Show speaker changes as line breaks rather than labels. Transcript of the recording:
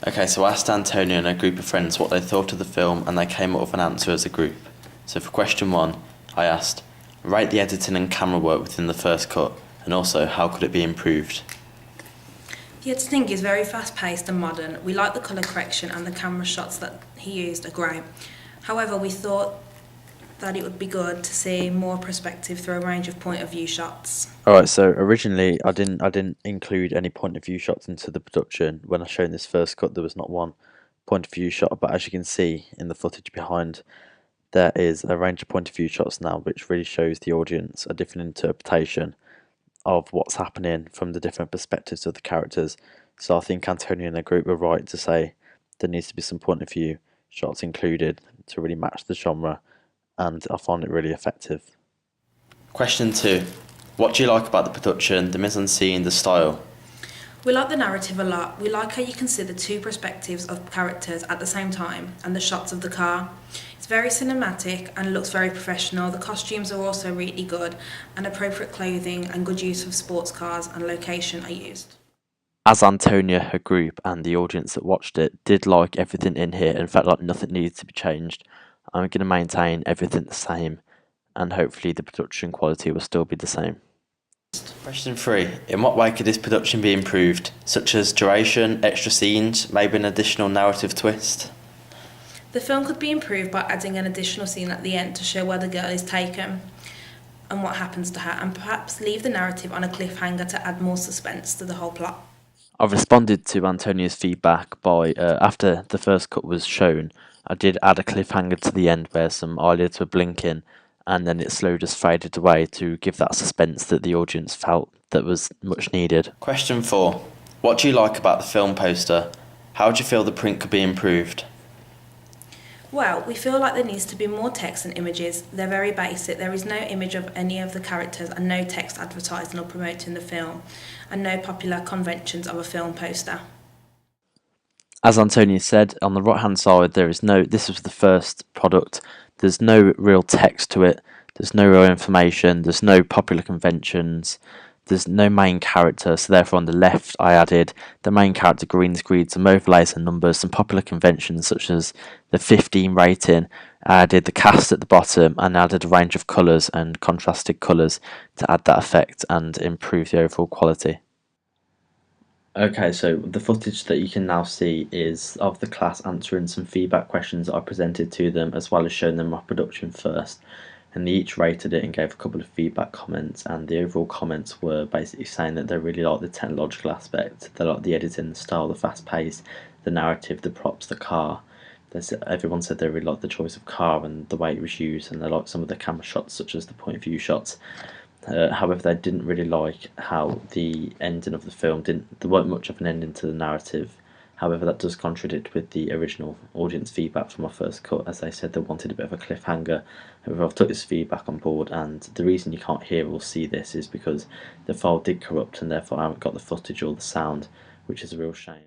Okay, so I asked Antonio and a group of friends what they thought of the film, and they came up with an answer as a group. So for question one, I asked, rate the editing and camera work within the first cut, and also how could it be improved?
The editing is very fast-paced and modern. We like the colour correction and the camera shots that he used are great. However, we thought that it would be good to see more perspective through a range of point of view shots.
Alright, so originally I didn't include any point of view shots into the production. When I showed this first cut, there was not one point of view shot, but as you can see in the footage behind, there is a range of point of view shots now, which really shows the audience a different interpretation of what's happening from the different perspectives of the characters. So I think Antonio and the group were right to say there needs to be some point of view shots included to really match the genre, and I find it really effective.
Question two, what do you like about the production, the mise-en-scene, the style?
We like the narrative a lot. We like how you consider two perspectives of characters at the same time and the shots of the car. It's very cinematic and looks very professional. The costumes are also really good, and appropriate clothing and good use of sports cars and location are used.
As Antonia, her group, and the audience that watched it did like everything in here and felt like nothing needed to be changed, I'm going to maintain everything the same, and hopefully the production quality will still be the same.
Question three, in what way could this production be improved, such as duration, extra scenes, maybe an additional narrative twist?
The film could be improved by adding an additional scene at the end to show where the girl is taken and what happens to her, and perhaps leave the narrative on a cliffhanger to add more suspense to the whole plot.
I've responded to Antonia's feedback by, after the first cut was shown, I did add a cliffhanger to the end where some eyelids were blinking, and then it slowly just faded away to give that suspense that the audience felt that was much needed.
Question four, what do you like about the film poster? How do you feel the print could be improved?
Well, we feel like there needs to be more text and images. They're very basic. There is no image of any of the characters and no text advertising or promoting the film, and no popular conventions of a film poster.
As Antonia said, on the right hand side this was the first product, there's no real text to it, there's no real information, there's no popular conventions, there's no main character, so therefore on the left I added the main character green screen, some overlays and numbers, some popular conventions such as the 15 rating. I added the cast at the bottom and added a range of colours and contrasted colours to add that effect and improve the overall quality. Okay, so the footage that you can now see is of the class answering some feedback questions that I presented to them, as well as showing them my production first. And they each rated it and gave a couple of feedback comments, and the overall comments were basically saying that they really like the technological aspect, they like the editing, the style, the fast pace, the narrative, the props, the car. Everyone said they really liked the choice of car and the way it was used, and they liked some of the camera shots, such as the point of view shots. However, they didn't really like how the ending of the film there weren't much of an ending to the narrative. However, that does contradict with the original audience feedback from my first cut, as they said they wanted a bit of a cliffhanger. However, I've took this feedback on board, and the reason you can't hear or see this is because the file did corrupt, and therefore I haven't got the footage or the sound, which is a real shame.